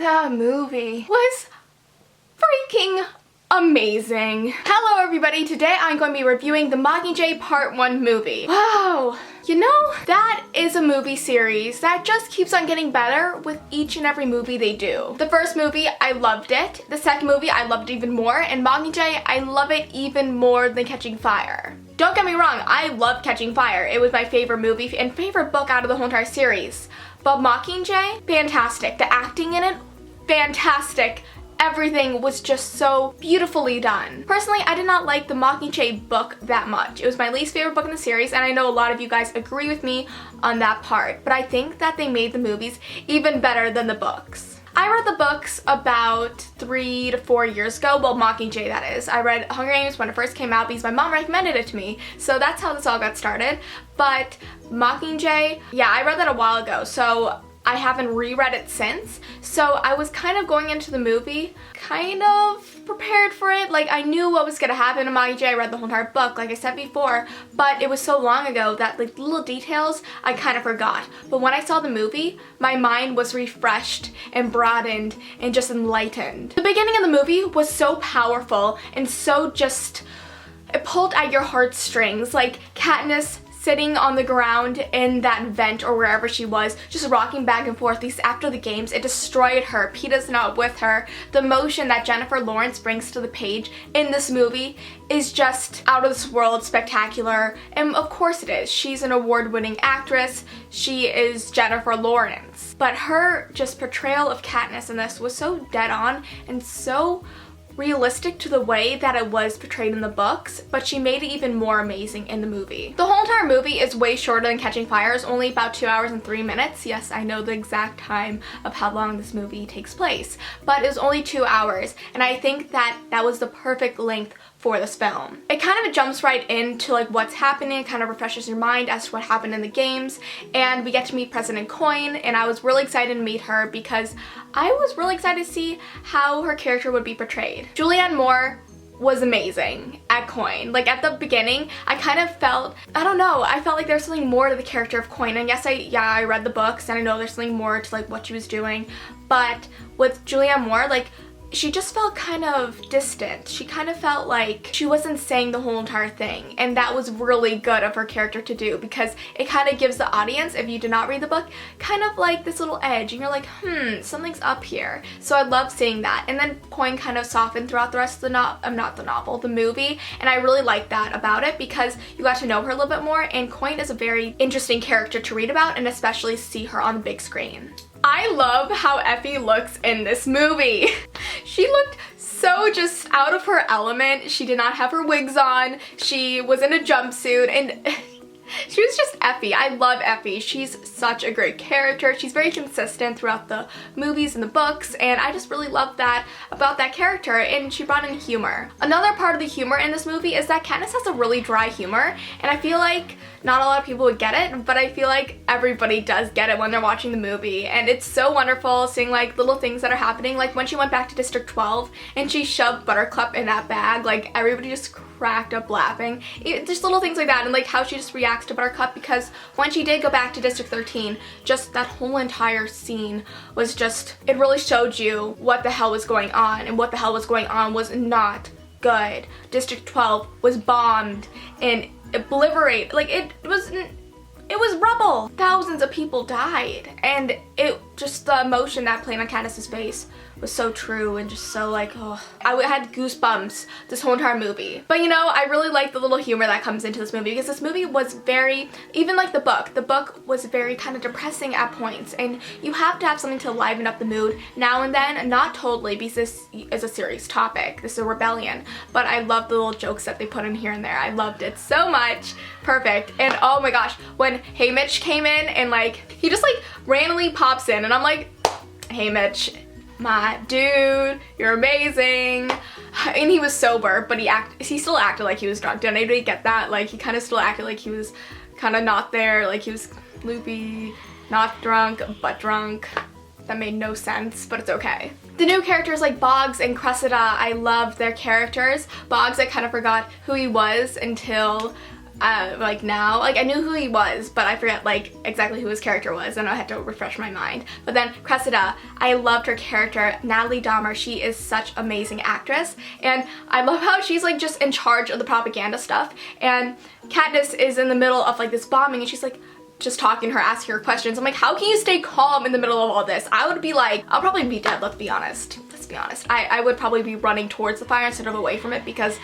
The movie was freaking amazing. Hello everybody, today I'm going to be reviewing the Mockingjay Part 1 movie. Wow, you know, that is a movie series that just keeps on getting better with each and every movie they do. The first movie, I loved it. The second movie, I loved it even more. And Mockingjay, I love it even more than Catching Fire. Don't get me wrong, I love Catching Fire. It was my favorite movie and favorite book out of the whole entire series. But Mockingjay, fantastic. The acting in it, fantastic. Everything was just so beautifully done. Personally, I did not like the Mockingjay book that much. It was my least favorite book in the series, and I know a lot of you guys agree with me on that part, but I think that they made the movies even better than the books. I read the books about 3 to 4 years ago, well, Mockingjay that is. I read Hunger Games when it first came out because my mom recommended it to me, so that's how this all got started. But Mockingjay, yeah, I read that a while ago, so I haven't reread it since, so I was kind of going into the movie kind of prepared for it. Like, I knew what was gonna happen in Mockingjay. I read the whole entire book, like I said before, but it was so long ago that like little details I kind of forgot. But when I saw the movie, my mind was refreshed and broadened and just enlightened. The beginning of the movie was so powerful and so just, it pulled at your heartstrings. Like Katniss sitting on the ground in that vent or wherever she was, just rocking back and forth. These after the games, it destroyed her. Peta's not with her. The emotion that Jennifer Lawrence brings to the page in this movie is just out of this world spectacular. And of course it is. She's an award-winning actress. She is Jennifer Lawrence. But her just portrayal of Katniss in this was so dead on and so realistic to the way that it was portrayed in the books, but she made it even more amazing in the movie. The whole entire movie is way shorter than Catching Fire. It's only about 2 hours and 3 minutes. Yes, I know the exact time of how long this movie takes place, but it was only 2 hours, and I think that that was the perfect length for this film. It kind of jumps right into like what's happening. It kind of refreshes your mind as to what happened in the games, and we get to meet President Coin, and I was really excited to meet her because I was really excited to see how her character would be portrayed. Julianne Moore was amazing at Coin. Like at the beginning, I kind of felt, I don't know, I felt like there's something more to the character of Coin. And yes, I read the books and I know there's something more to like what she was doing, but with Julianne Moore, like she just felt kind of distant. She kind of felt like she wasn't saying the whole entire thing, and that was really good of her character to do because it kind of gives the audience, if you did not read the book, kind of like this little edge, and you're like, something's up here. So I love seeing that. And then Coin kind of softened throughout the rest of the movie, and I really like that about it because you got to know her a little bit more, and Coin is a very interesting character to read about and especially see her on the big screen. I love how Effie looks in this movie. She looked so just out of her element. She did not have her wigs on. She was in a jumpsuit and she was just Effie. I love Effie. She's such a great character. She's very consistent throughout the movies and the books, and I just really love that about that character, and she brought in humor. Another part of the humor in this movie is that Katniss has a really dry humor, and I feel like not a lot of people would get it, but I feel like everybody does get it when they're watching the movie, and it's so wonderful seeing like little things that are happening. Like when she went back to District 12 and she shoved Buttercup in that bag, like everybody just cracked up laughing. Just little things like that, and like how she just reacts to Buttercup, because when she did go back to District 13, just that whole entire scene was just, it really showed you what the hell was going on, and what the hell was going on was not good. District 12 was bombed and obliterated. Like it was rubble. Thousands of people died, and it just, the emotion that played on Katniss's face was so true and just so like, oh, I had goosebumps this whole entire movie. But you know, I really like the little humor that comes into this movie because this movie was very, even like the book was very kind of depressing at points, and you have to have something to liven up the mood now and then. Not totally, because this is a serious topic. This is a rebellion, but I love the little jokes that they put in here and there. I loved it so much. Perfect. And oh my gosh, when Hey Mitch came in and like, he just like randomly pops in and I'm like, hey Mitch, my dude, you're amazing. And he was sober, but he still acted like he was drunk. Did anybody get that? Like he kind of still acted like he was kind of not there, like he was loopy, not drunk, but drunk. That made no sense, but it's okay. The new characters like Bogs and Cressida, I loved their characters. Bogs, I kind of forgot who he was until like now. Like I knew who he was, but I forget like exactly who his character was, and I had to refresh my mind. But then Cressida, I loved her character. Natalie Dahmer, she is such an amazing actress, and I love how she's like just in charge of the propaganda stuff, and Katniss is in the middle of like this bombing, and she's like just talking to her, asking her questions. I'm like, how can you stay calm in the middle of all this? I would be like, I'll probably be dead, let's be honest. Let's be honest. I would probably be running towards the fire instead of away from it, because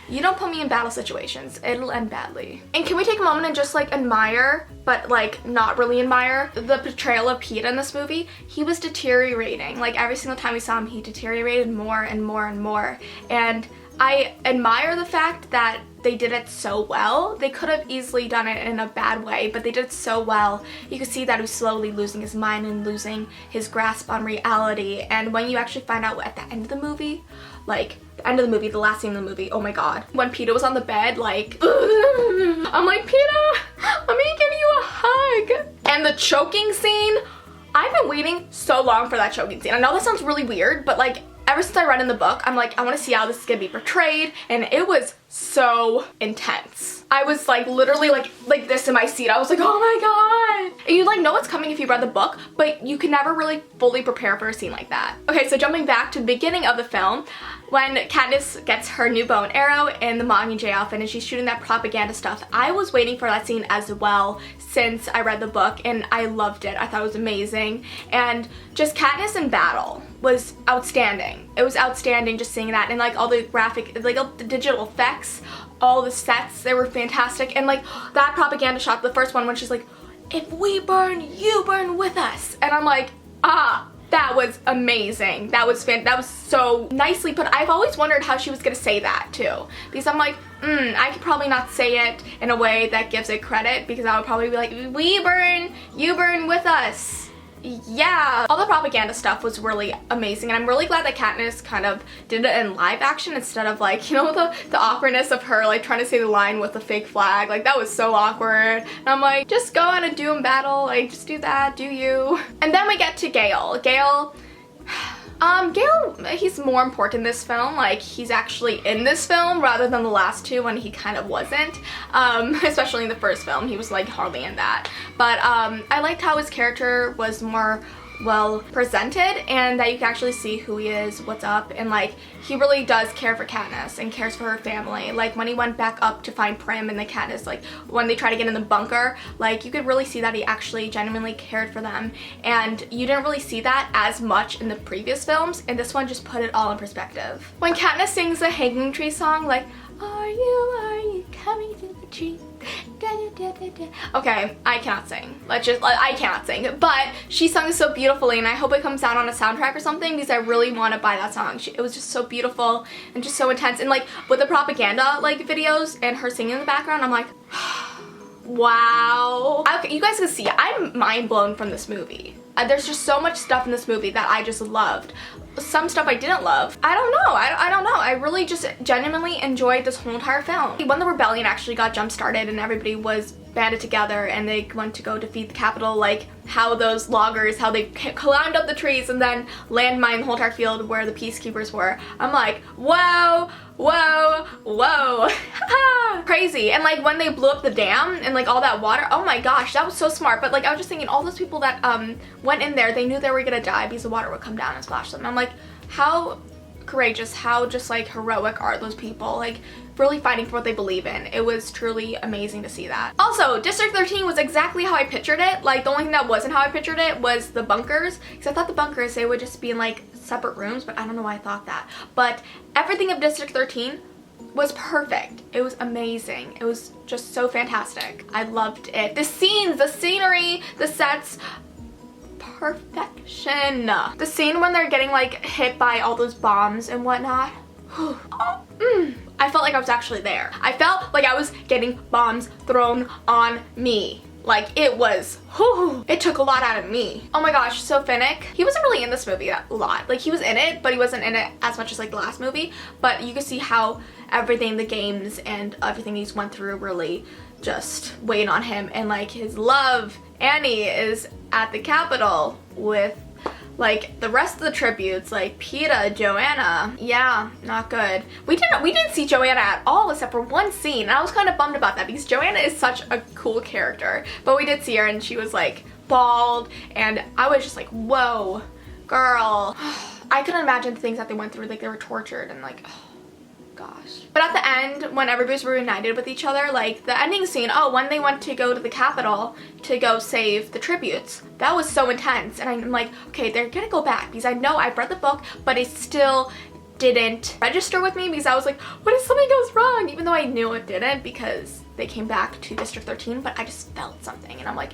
you don't put me in battle situations, it'll end badly. And can we take a moment and just like admire, but like not really admire, the portrayal of Peta in this movie? He was deteriorating. Like every single time we saw him, he deteriorated more and more and more. And I admire the fact that they did it so well. They could have easily done it in a bad way, but they did it so well. You could see that he was slowly losing his mind and losing his grasp on reality. And when you actually find out at the end of the movie, like the end of the movie, the last scene of the movie, oh my god. When Peta was on the bed, like, I'm like, Peta, let me give you a hug. And the choking scene, I've been waiting so long for that choking scene. I know that sounds really weird, but like, ever since I read in the book, I'm like, I want to see how this is gonna be portrayed, and it was so intense. I was like literally like this in my seat. I was like, oh my god. And you like know what's coming if you read the book, but you can never really fully prepare for a scene like that. Okay, so jumping back to the beginning of the film, when Katniss gets her new bow and arrow in the Mockingjay outfit and she's shooting that propaganda stuff, I was waiting for that scene as well since I read the book, and I loved it. I thought it was amazing. And just Katniss in battle was outstanding. It was outstanding just seeing that, and like all the graphic, like all the digital effects, all the sets, they were fantastic. And like that propaganda shot, the first one when she's like, if we burn, you burn with us. And I'm like, ah, that was amazing. That was so nicely put. I've always wondered how she was gonna say that too, because I'm like, I could probably not say it in a way that gives it credit, because I would probably be like, we burn, you burn with us. Yeah, all the propaganda stuff was really amazing, and I'm really glad that Katniss kind of did it in live action instead of like, you know, the awkwardness of her like trying to say the line with the fake flag. Like that was so awkward, and I'm like, just go out and do in battle, like just do that, do you. And then we get to Gale. Gale, he's more important in this film. Like he's actually in this film rather than the last two when he kind of wasn't. Especially in the first film, he was like hardly in that. But I liked how his character was more well presented, and that you can actually see who he is, what's up, and like he really does care for Katniss and cares for her family. Like when he went back up to find Prim and the Katniss, like when they try to get in the bunker, like you could really see that he actually genuinely cared for them, and you didn't really see that as much in the previous films, and this one just put it all in perspective. When Katniss sings the Hanging Tree song, like, are you coming to the tree? Okay, I cannot sing. I cannot sing, but she sung so beautifully, and I hope it comes out on a soundtrack or something, because I really want to buy that song. It was just so beautiful and just so intense, and like with the propaganda like videos and her singing in the background, I'm like, wow. Okay, you guys can see I'm mind blown from this movie. There's just so much stuff in this movie that I just loved. Some stuff I didn't love. I don't know. I don't know. I really just genuinely enjoyed this whole entire film. When the rebellion actually got jump started and everybody was banded together and they went to go defeat the Capitol, like how those loggers, how they climbed up the trees and then landmined the whole entire field where the peacekeepers were. I'm like, whoa, whoa, whoa. Crazy. And like when they blew up the dam and like all that water, oh my gosh, that was so smart. But like I was just thinking, all those people that went in there, they knew they were gonna die because the water would come down and splash them. I'm like, how courageous, how just like heroic are those people, like really fighting for what they believe in. It was truly amazing to see that. Also, District 13 was exactly how I pictured it. Like the only thing that wasn't how I pictured it was the bunkers, because I thought the bunkers, they would just be in like separate rooms, but I don't know why I thought that. But everything of District 13 was perfect. It was amazing. It was just so fantastic. I loved it. The scenes, the scenery, the sets, perfection. The scene when they're getting like hit by all those bombs and whatnot. I felt like I was actually there. I felt like I was getting bombs thrown on me. Like it was, it took a lot out of me. Oh my gosh, so Finnick. He wasn't really in this movie a lot. Like he was in it, but he wasn't in it as much as like the last movie. But you can see how everything, the games and everything he's went through really just weighed on him. And like his love, Annie, is at the Capitol with Like, the rest of the tributes, like Peta, Joanna, yeah, not good. We didn't see Joanna at all except for one scene, and I was kind of bummed about that because Joanna is such a cool character. But we did see her, and she was like bald, and I was just like, whoa, girl. I couldn't imagine the things that they went through, like they were tortured and like, oh gosh. But at the end, when everybody's reunited with each other, like the ending scene, oh, when they went to go to the Capitol to go save the tributes, that was so intense. And I'm like, okay, they're gonna go back because I know I've read the book, but it still didn't register with me because I was like, what if something goes wrong? Even though I knew it didn't because they came back to District 13, but I just felt something and I'm like,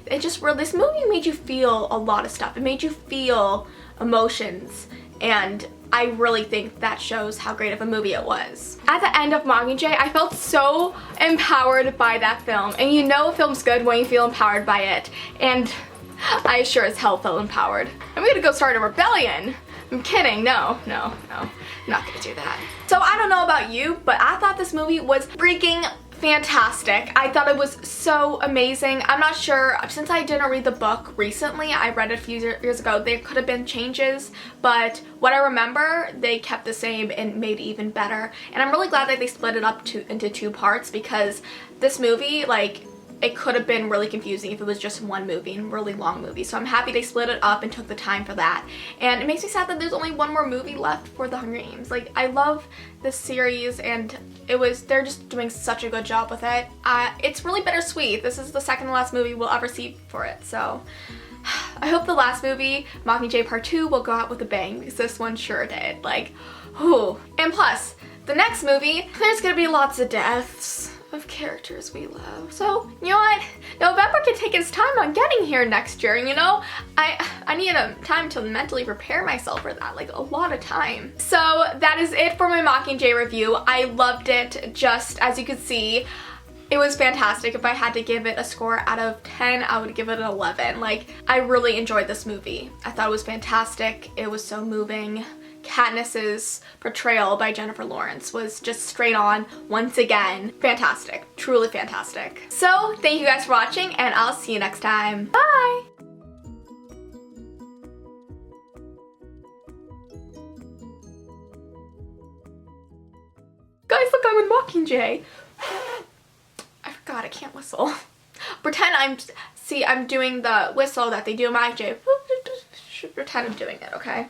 it just really, this movie made you feel a lot of stuff. It made you feel emotions, and I really think that shows how great of a movie it was. At the end of Mockingjay, I felt so empowered by that film, and you know a film's good when you feel empowered by it, and I sure as hell felt empowered. I'm gonna go start a rebellion. I'm kidding, no, I'm not gonna do that. So I don't know about you, but I thought this movie was freaking fantastic. I thought it was so amazing. I'm not sure, since I didn't read the book recently, I read it a few years ago, there could have been changes, but what I remember, they kept the same and made it even better. And I'm really glad that they split it up into 2 parts because this movie, like, it could have been really confusing if it was just one movie and really long movie. So I'm happy they split it up and took the time for that. And it makes me sad that there's only one more movie left for The Hunger Games. Like, I love this series and they're just doing such a good job with it. It's really bittersweet. This is the second to last movie we'll ever see for it. So I hope the last movie, Mockingjay Part 2, will go out with a bang because this one sure did. Like, whew. And plus, the next movie, there's gonna be lots of deaths of characters we love. So, you know what? November can take its time on getting here next year, you know? I need a time to mentally prepare myself for that, like a lot of time. So that is it for my Mockingjay review. I loved it, just as you could see. It was fantastic. If I had to give it a score out of 10, I would give it an 11. Like, I really enjoyed this movie. I thought it was fantastic. It was so moving. Katniss's portrayal by Jennifer Lawrence was just straight on, once again, fantastic, truly fantastic. So thank you guys for watching, and I'll see you next time. Bye! Guys, look, I'm in Mockingjay. I forgot I can't whistle. Pretend I'm doing the whistle that they do in Mockingjay. Pretend I'm doing it, okay?